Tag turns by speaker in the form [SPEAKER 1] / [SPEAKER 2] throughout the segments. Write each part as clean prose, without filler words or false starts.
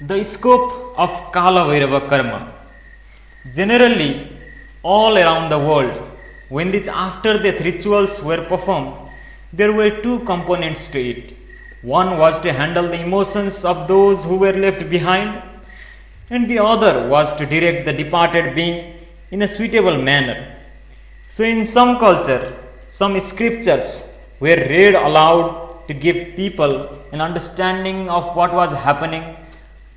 [SPEAKER 1] The scope of Kala Vairava Karma. Generally, all around the world, when these after death rituals were performed, there were two components to it. One was to handle the emotions of those who were left behind, and the other was to direct the departed being in a suitable manner. So, in some culture, some scriptures were read aloud to give people an understanding of what was happening,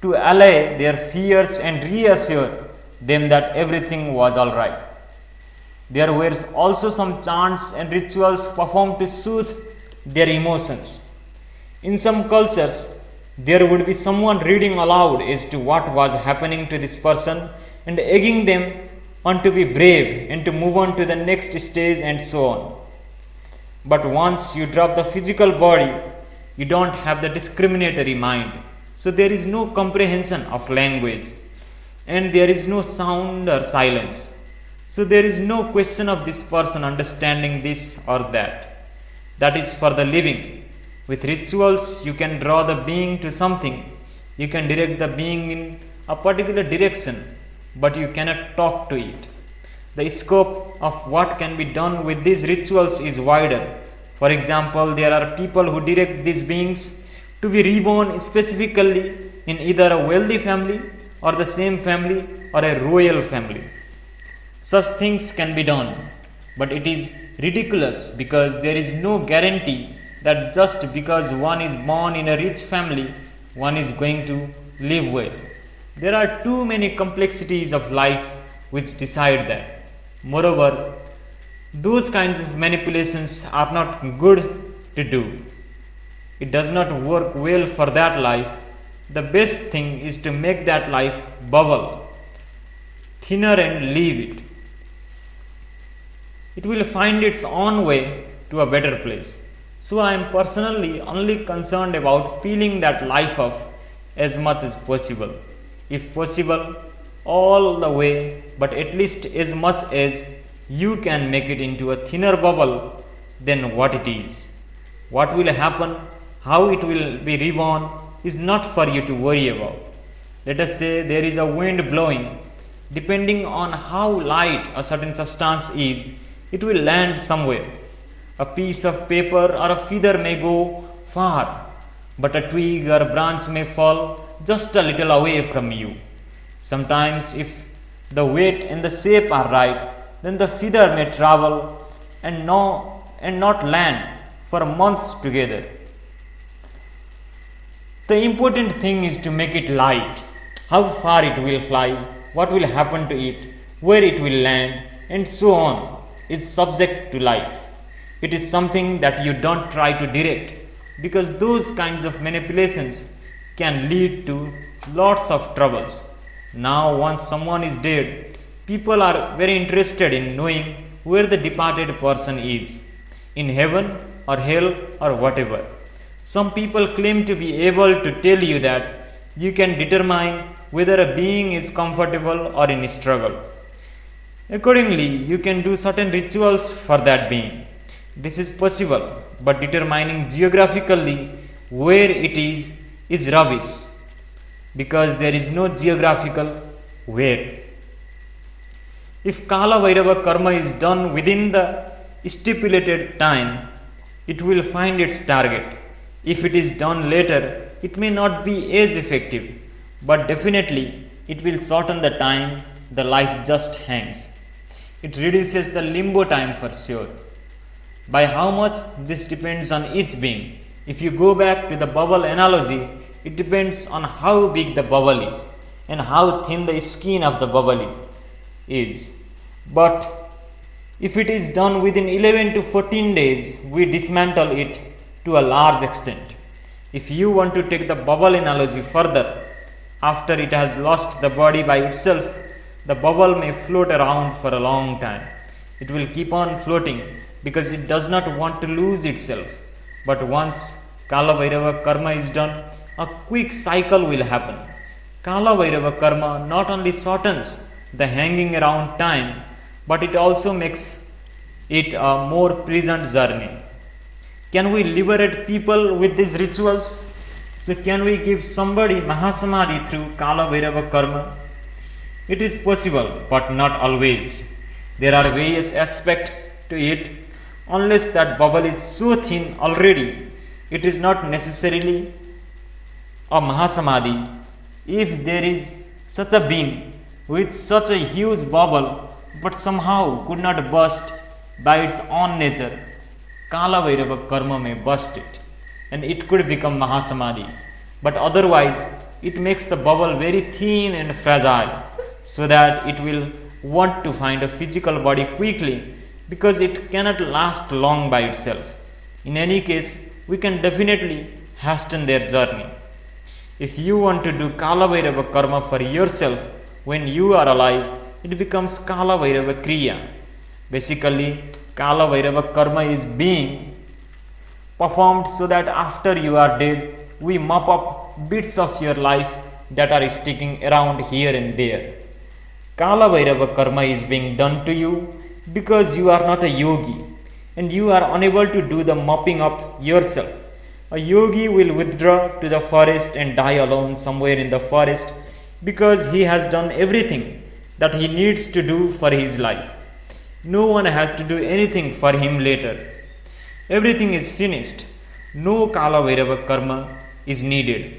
[SPEAKER 1] to allay their fears and reassure them that everything was alright. There were also some chants and rituals performed to soothe their emotions. In some cultures, there would be someone reading aloud as to what was happening to this person and egging them on to be brave and to move on to the next stage and so on. But once you drop the physical body, you don't have the discriminatory mind. So there is no comprehension of language and there is no sound or silence. So there is no question of this person understanding this or that. That is for the living. With rituals, you can draw the being to something. You can direct the being in a particular direction, but you cannot talk to it. The scope of what can be done with these rituals is wider. For example, there are people who direct these beings to be reborn specifically in either a wealthy family or the same family or a royal family. Such things can be done, but it is ridiculous because there is no guarantee that just because one is born in a rich family, one is going to live well. There are too many complexities of life which decide that. Moreover, those kinds of manipulations are not good to do. It does not work well for that life. The best thing is to make that life bubble thinner and leave it. It will find its own way to a better place. So I am personally only concerned about peeling that life off as much as possible. If possible, all the way, but at least as much as you can make it into a thinner bubble than what it is. What will happen, how it will be reborn, is not for you to worry about. Let us say there is a wind blowing. Depending on how light a certain substance is, it will land somewhere. A piece of paper or a feather may go far, but a twig or a branch may fall just a little away from you. Sometimes, if the weight and the shape are right, then the feather may travel and not land for months together. The important thing is to make it light. How far it will fly, what will happen to it, where it will land, and so on is subject to life. It is something that you don't try to direct because those kinds of manipulations can lead to lots of troubles. Now, once someone is dead, people are very interested in knowing where the departed person is, in heaven or hell or whatever. Some people claim to be able to tell you that you can determine whether a being is comfortable or in struggle. Accordingly, you can do certain rituals for that being. This is possible, but determining geographically where it is rubbish because there is no geographical where. If Kala Vairava karma is done within the stipulated time, it will find its target. If it is done later, it may not be as effective, but definitely it will shorten the time the life just hangs. It reduces the limbo time for sure. By how much, this depends on each being. If you go back to the bubble analogy, it depends on how big the bubble is and how thin the skin of the bubble is. But if it is done within 11 to 14 days, we dismantle it to a large extent. If you want to take the bubble analogy further, after it has lost the body by itself, the bubble may float around for a long time. It will keep on floating because it does not want to lose itself. But once Kala Vairava karma is done, a quick cycle will happen. Kala Vairava karma not only shortens the hanging around time, but it also makes it a more pleasant journey. Can we liberate people with these rituals? So, can we give somebody Mahasamadhi through Kala Bhairava Karma? It is possible, but not always. There are various aspects to it. Unless that bubble is so thin already, it is not necessarily a Mahasamadhi. If there is such a being with such a huge bubble but somehow could not burst by its own nature, Kala Bhairava Karma may burst it and it could become Mahasamadhi. But otherwise, it makes the bubble very thin and fragile so that it will want to find a physical body quickly because it cannot last long by itself. In any case, we can definitely hasten their journey. If you want to do Kala Bhairava Karma for yourself when you are alive, it becomes Kala Bhairava Kriya. Basically, Kala Bhairava Karma is being performed so that after you are dead, we mop up bits of your life that are sticking around here and there. Kala Bhairava Karma is being done to you because you are not a yogi and you are unable to do the mopping up yourself. A yogi will withdraw to the forest and die alone somewhere in the forest because he has done everything that he needs to do for his life. No one has to do anything for him later. Everything is finished. No Kala Bhairava Karma is needed.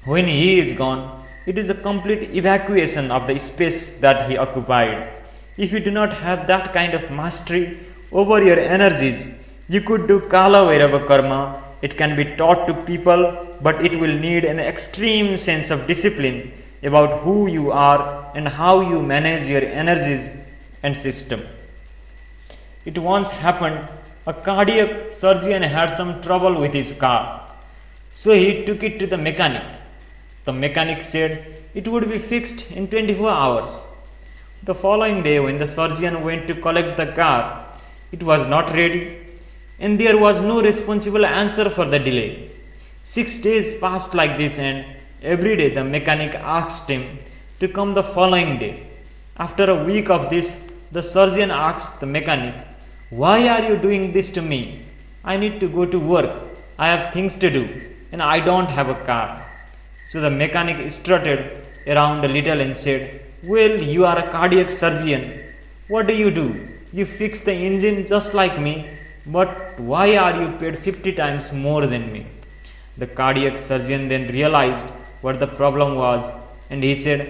[SPEAKER 1] When he is gone, it is a complete evacuation of the space that he occupied. If you do not have that kind of mastery over your energies, you could do Kala Bhairava Karma. It can be taught to people, but it will need an extreme sense of discipline about who you are and how you manage your energies and system. It once happened, a cardiac surgeon had some trouble with his car. So he took it to the mechanic. The mechanic said it would be fixed in 24 hours. The following day, when the surgeon went to collect the car, it was not ready and there was no responsible answer for the delay. 6 days passed like this, and every day the mechanic asked him to come the following day. After a week of this, the surgeon asked the mechanic, "Why are you doing this to me? I need to go to work. I have things to do and I don't have a car." So the mechanic strutted around a little and said, "Well, you are a cardiac surgeon. What do? You fix the engine just like me, but why are you paid 50 times more than me?" The cardiac surgeon then realized what the problem was and he said,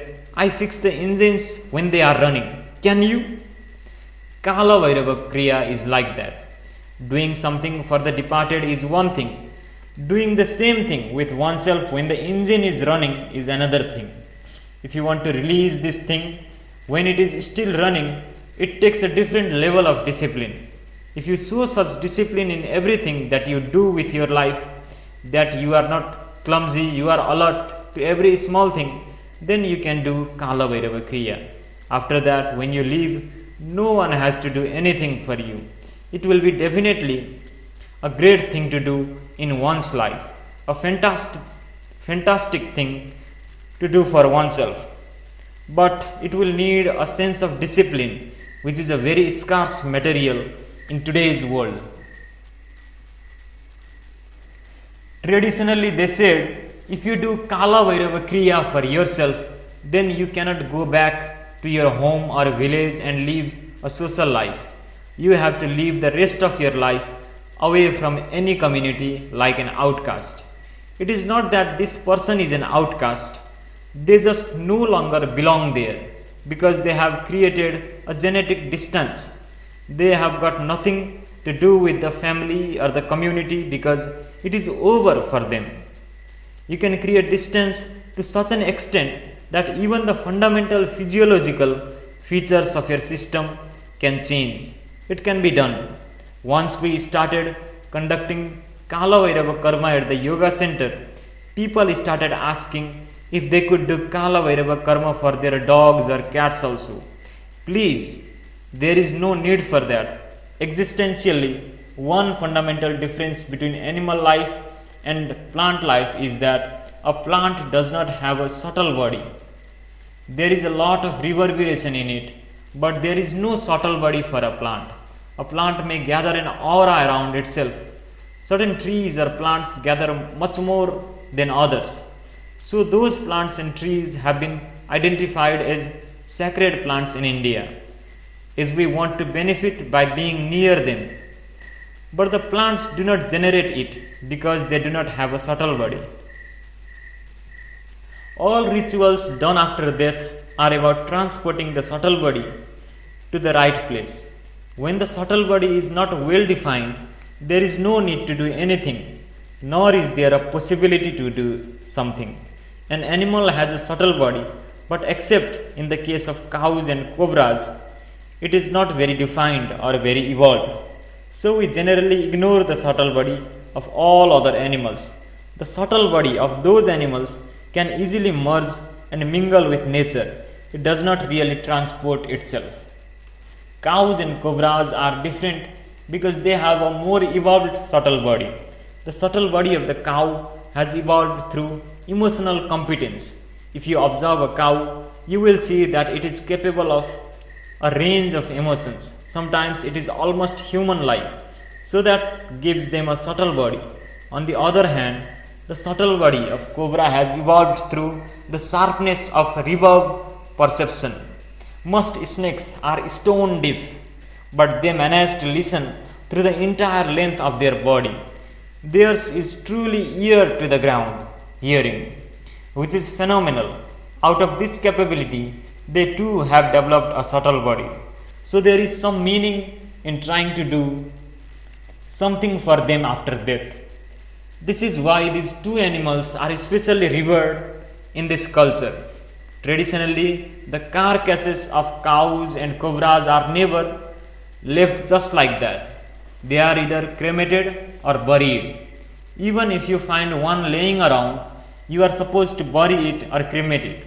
[SPEAKER 1] "I fix the engines when they are running. Can you?" Kala Bhairava Kriya is like that. Doing something for the departed is one thing. Doing the same thing with oneself when the engine is running is another thing. If you want to release this thing when it is still running, it takes a different level of discipline. If you show such discipline in everything that you do with your life, that you are not clumsy, you are alert to every small thing, then you can do Kala Bhairava Kriya. After that, when you leave, no one has to do anything for you. It will be definitely a great thing to do in one's life, a fantastic thing to do for oneself. But it will need a sense of discipline, which is a very scarce material in today's world. Traditionally, they said if you do Kala Bhairava Kriya for yourself, then you cannot go back to your home or village and live a social life. You have to live the rest of your life away from any community like an outcast. It is not that this person is an outcast, they just no longer belong there because they have created a genetic distance. They have got nothing to do with the family or the community because it is over for them. You can create distance to such an extent that even the fundamental physiological features of your system can change. It can be done. Once we started conducting Kala Bhairava Karma at the yoga center, people started asking if they could do Kala Bhairava Karma for their dogs or cats also. Please, there is no need for that. Existentially, one fundamental difference between animal life and plant life is that a plant does not have a subtle body. There is a lot of reverberation in it, but there is no subtle body for a plant. A plant may gather an aura around itself. Certain trees or plants gather much more than others. So, those plants and trees have been identified as sacred plants in India, as we want to benefit by being near them. But the plants do not generate it because they do not have a subtle body. All rituals done after death are about transporting the subtle body to the right place. When the subtle body is not well defined, there is no need to do anything, nor is there a possibility to do something. An animal has a subtle body, but except in the case of cows and cobras, it is not very defined or very evolved. So we generally ignore the subtle body of all other animals. The subtle body of those animals can easily merge and mingle with nature. It does not really transport itself. Cows and cobras are different because they have a more evolved subtle body. The subtle body of the cow has evolved through emotional competence. If you observe a cow, you will see that it is capable of a range of emotions. Sometimes it is almost human like, so that gives them a subtle body. On the other hand, the subtle body of cobra has evolved through the sharpness of reverb perception. Most snakes are stone deaf, but they manage to listen through the entire length of their body. Theirs is truly ear to the ground hearing, which is phenomenal. Out of this capability, they too have developed a subtle body. So there is some meaning in trying to do something for them after death. This is why these two animals are especially revered in this culture. Traditionally, the carcasses of cows and cobras are never left just like that. They are either cremated or buried. Even if you find one laying around, you are supposed to bury it or cremate it.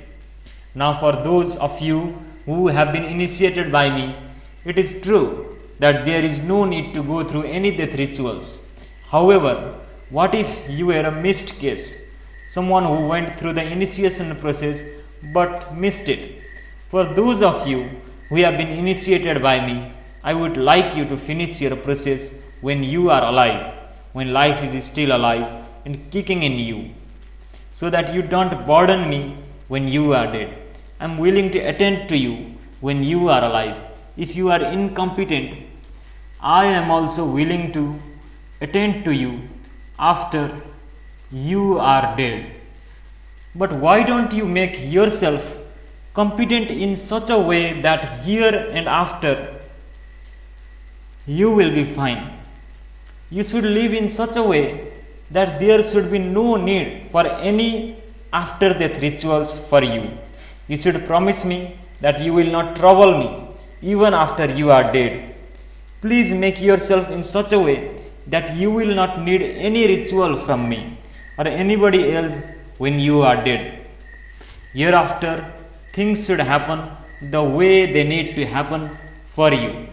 [SPEAKER 1] Now, for those of you who have been initiated by me, it is true that there is no need to go through any death rituals. However, what if you were a missed case? Someone who went through the initiation process but missed it. For those of you who have been initiated by me, I would like you to finish your process when you are alive, when life is still alive and kicking in you, so that you don't burden me when you are dead. I am willing to attend to you when you are alive. If you are incompetent, I am also willing to attend to you after you are dead. But why don't you make yourself competent in such a way that here and after you will be fine? You should live in such a way that there should be no need for any after death rituals for you. You should promise me that you will not trouble me even after you are dead. Please make yourself in such a way that you will not need any ritual from me or anybody else when you are dead. Hereafter, things should happen the way they need to happen for you.